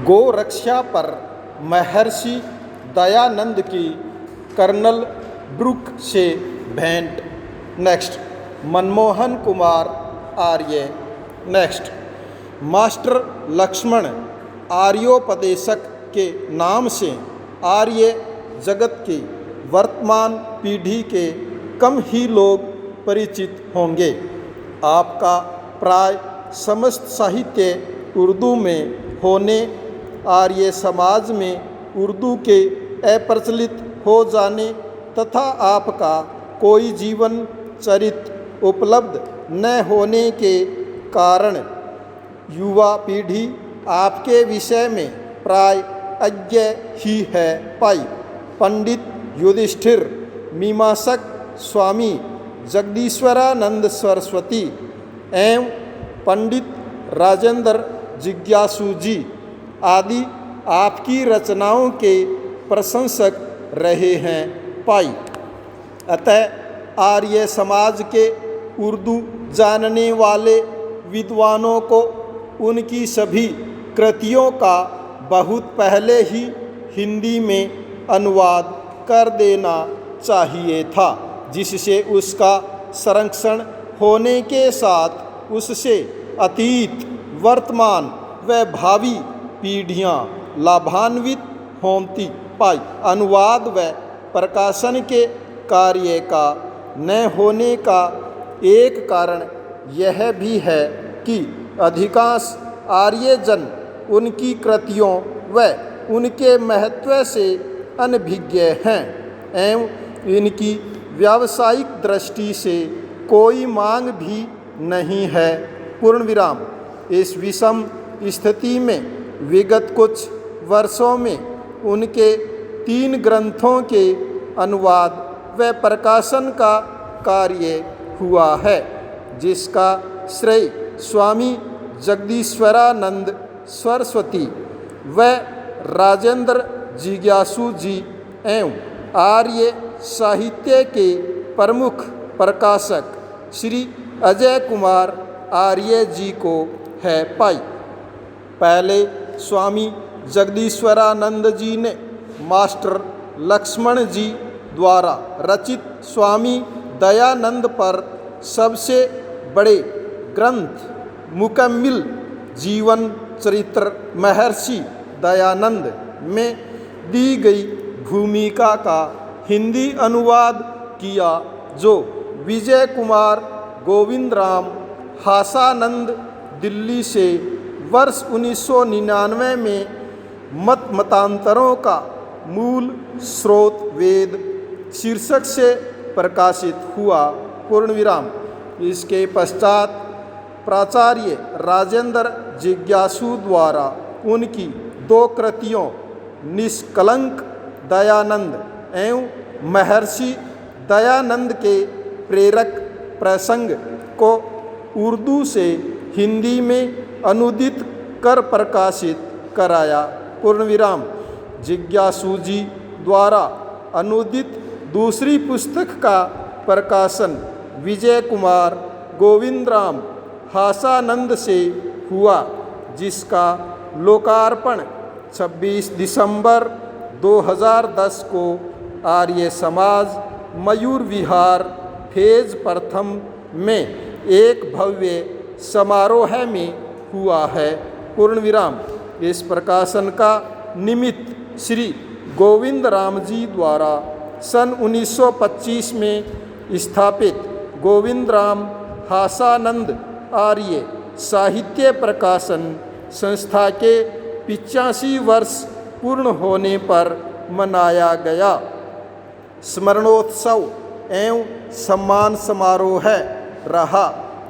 गो रक्षा पर महर्षि दयानंद की colonel Brooke से भेंट। नेक्स्ट, मनमोहन कुमार आर्य। नेक्स्ट, मास्टर लक्ष्मण आर्योपदेशक के नाम से आर्य जगत की वर्तमान पीढ़ी के कम ही लोग परिचित होंगे। आपका प्राय समस्त साहित्य उर्दू में होने, आर्य समाज में उर्दू के अप्रचलित हो जाने तथा आपका कोई जीवन चरित्र उपलब्ध न होने के कारण युवा पीढ़ी आपके विषय में प्राय अज्ञ ही है पाई। पंडित युधिष्ठिर मीमांसक स्वामी जगदीश्वरानंद सरस्वती एवं पंडित राजेंद्र जिज्ञासु जी आदि आपकी रचनाओं के प्रशंसक रहे हैं पाई। अतः आर्य समाज के उर्दू जानने वाले विद्वानों को उनकी सभी कृतियों का बहुत पहले ही हिंदी में अनुवाद कर देना चाहिए था, जिससे उसका संरक्षण होने के साथ उससे अतीत, वर्तमान व भावी पीढ़ियाँ लाभान्वित होती पाई। अनुवाद व प्रकाशन के कार्य का न होने का एक कारण यह भी है कि अधिकांश आर्यजन उनकी कृतियों व उनके महत्व से अनभिज्ञ हैं एवं इनकी व्यावसायिक दृष्टि से कोई मांग भी नहीं है। पूर्ण विराम। इस विषम स्थिति में विगत कुछ वर्षों में उनके 3 ग्रंथों के अनुवाद व प्रकाशन का कार्य हुआ है, जिसका श्रेय स्वामी जगदीश्वरानंद सरस्वती व राजेंद्र जिज्ञासु जी एवं आर्य साहित्य के प्रमुख प्रकाशक श्री अजय कुमार आर्य जी को है पाई। पहले स्वामी जगदीश्वरानंद जी ने मास्टर लक्ष्मण जी द्वारा रचित स्वामी दयानंद पर सबसे बड़े ग्रंथ मुकम्मिल जीवन चरित्र महर्षि दयानंद में दी गई भूमिका का हिंदी अनुवाद किया, जो विजय कुमार गोविंदराम हासानंद दिल्ली से वर्ष 1999 में मतांतरों का मूल स्रोत वेद शीर्षक से प्रकाशित हुआ। पूर्ण विराम। इसके पश्चात प्राचार्य राजेंद्र जिज्ञासु द्वारा उनकी 2 कृतियों निष्कलंक दयानंद एवं महर्षि दयानंद के प्रेरक प्रसंग को उर्दू से हिंदी में अनुदित कर प्रकाशित कराया। पूर्ण विराम। जिज्ञासु जी द्वारा अनुदित दूसरी पुस्तक का प्रकाशन विजय कुमार गोविंदराम हासानंद से हुआ, जिसका लोकार्पण 26 दिसंबर 2010 को आर्य समाज मयूर विहार फेज प्रथम में एक भव्य समारोह में हुआ है। पूर्ण विराम। इस प्रकाशन का निमित्त श्री गोविंद राम जी द्वारा सन 1925 में स्थापित गोविंद राम हासानंद आर्य साहित्य प्रकाशन संस्था के 85 वर्ष पूर्ण होने पर मनाया गया स्मरणोत्सव एवं सम्मान समारोह रहा,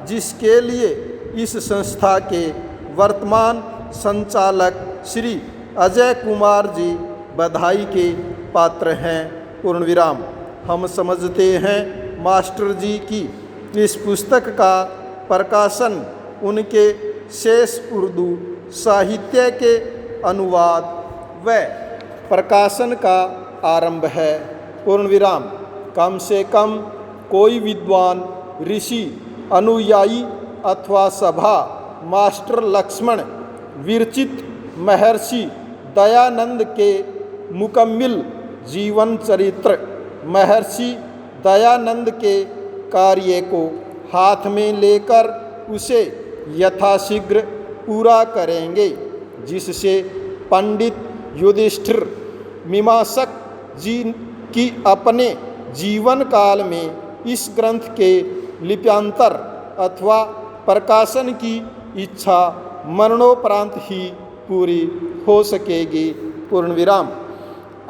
जिसके लिए इस संस्था के वर्तमान संचालक श्री अजय कुमार जी बधाई के पात्र हैं। पूर्ण विराम। हम समझते हैं मास्टर जी की इस पुस्तक का प्रकाशन उनके शेष उर्दू साहित्य के अनुवाद व प्रकाशन का आरंभ है। पूर्ण विराम। कम से कम कोई विद्वान, ऋषि, अनुयायी अथवा सभा मास्टर लक्ष्मण विरचित महर्षि दयानंद के मुकम्मिल जीवन चरित्र महर्षि दयानंद के कार्य को हाथ में लेकर उसे यथाशीघ्र पूरा करेंगे, जिससे पंडित युधिष्ठिर मीमांसक जी की अपने जीवन काल में इस ग्रंथ के लिप्यांतर अथवा प्रकाशन की इच्छा मरणोपरांत ही पूरी हो सकेगी। पूर्ण विराम।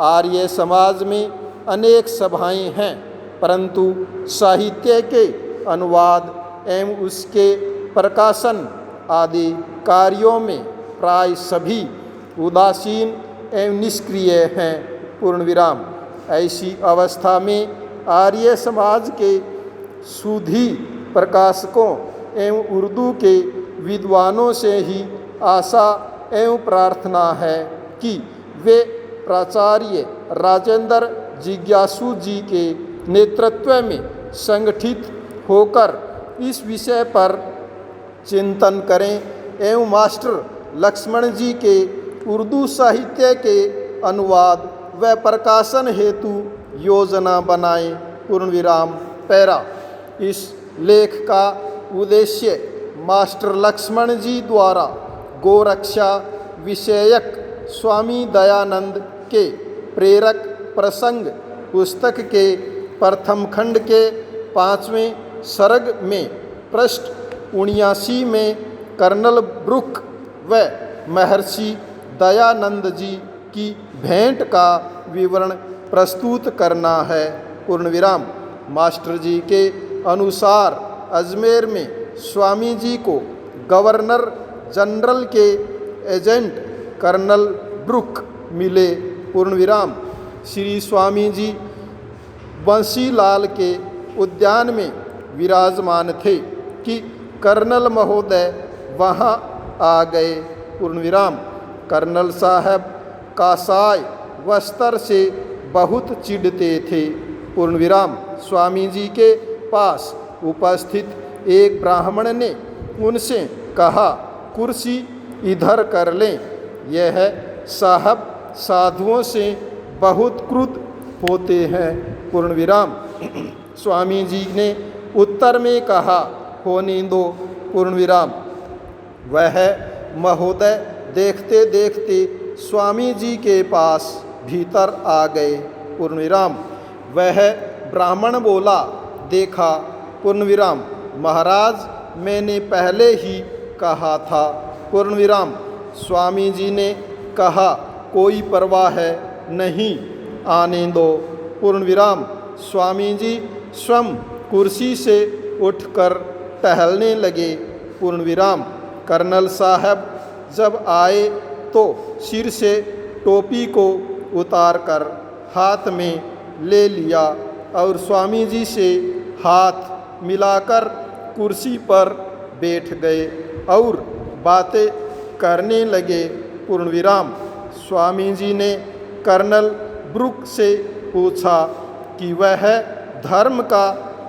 आर्य समाज में अनेक सभाएं हैं, परंतु साहित्य के अनुवाद एवं उसके प्रकाशन आदि कार्यों में प्राय सभी उदासीन एवं निष्क्रिय हैं। पूर्ण विराम। ऐसी अवस्था में आर्य समाज के सुधी प्रकाशकों एवं उर्दू के विद्वानों से ही आशा एवं प्रार्थना है कि वे प्राचार्य राजेंद्र जिज्ञासु जी के नेतृत्व में संगठित होकर इस विषय पर चिंतन करें एवं मास्टर लक्ष्मण जी के उर्दू साहित्य के अनुवाद व प्रकाशन हेतु योजना बनाएं। पूर्ण विराम। पैरा। इस लेख का उद्देश्य मास्टर लक्ष्मण जी द्वारा गोरक्षा विषयक स्वामी दयानंद के प्रेरक प्रसंग पुस्तक के प्रथम खंड के 5वें सर्ग में पृष्ठ 79 में कर्नल ब्रुक व महर्षि दयानंद जी की भेंट का विवरण प्रस्तुत करना है। पूर्ण विराम। मास्टर जी के अनुसार अजमेर में स्वामी जी को गवर्नर जनरल के एजेंट कर्नल ब्रुक मिले। पूर्ण विराम। श्री स्वामी जी बंसीलाल के उद्यान में विराजमान थे कि कर्नल महोदय वहाँ आ गए। पूर्ण विराम। कर्नल साहब कासाय वस्त्र से बहुत चिढ़ते थे। पूर्ण विराम। स्वामी जी के पास उपस्थित एक ब्राह्मण ने उनसे कहा, कुर्सी इधर कर लें। यह साहब साधुओं से बहुत क्रुद्ध होते हैं। पूर्ण विराम। स्वामी जी ने उत्तर में कहा, होने दो। पूर्ण विराम। वह महोदय देखते देखते स्वामी जी के पास भीतर आ गए। पूर्ण विराम। वह ब्राह्मण बोला, देखा। पूर्ण विराम। महाराज, मैंने पहले ही कहा था। पूर्ण विराम। स्वामी जी ने कहा, कोई परवाह नहीं, आने दो। पूर्ण विराम। स्वामी जी स्वयं कुर्सी से उठकर टहलने लगे। पूर्ण विराम। कर्नल साहब जब आए तो सिर से टोपी को उतारकर हाथ में ले लिया और स्वामी जी से हाथ मिलाकर कुर्सी पर बैठ गए और बातें करने लगे। पूर्ण विराम। स्वामी जी ने कर्नल ब्रुक से पूछा कि वह धर्म का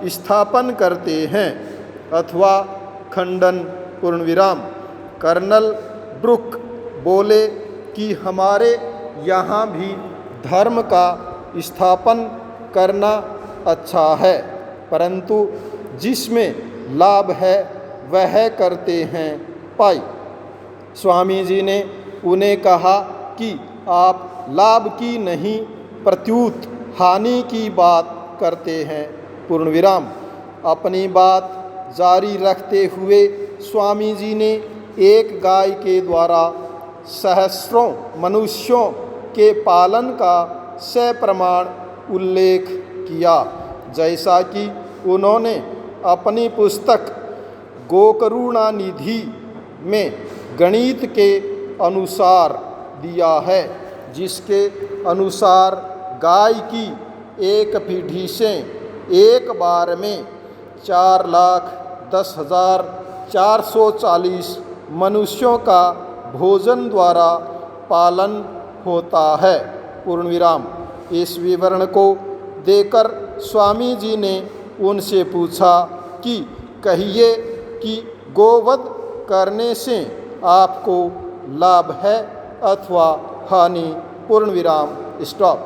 स्थापन करते हैं अथवा खंडन। पूर्ण विराम। कर्नल ब्रुक बोले कि हमारे यहाँ भी धर्म का स्थापन करना अच्छा है, परंतु जिसमें लाभ है वह करते हैं। पाई। स्वामी जी ने उन्हें कहा कि आप लाभ की नहीं प्रत्युत हानि की बात करते हैं। पूर्ण विराम। अपनी बात जारी रखते हुए स्वामी जी ने एक गाय के द्वारा सहस्रों मनुष्यों के पालन का सप्रमाण उल्लेख किया, जैसा कि उन्होंने अपनी पुस्तक गोकरुणानिधि में गणित के अनुसार दिया है, जिसके अनुसार गाय की एक पीढ़ी से एक बार में 4,10,440 मनुष्यों का भोजन द्वारा पालन होता है। पूर्ण विराम। इस विवरण को देकर स्वामी जी ने उनसे पूछा कि कहिए कि गोवध करने से आपको लाभ है अथवा हानि पूर्ण विराम स्टॉप।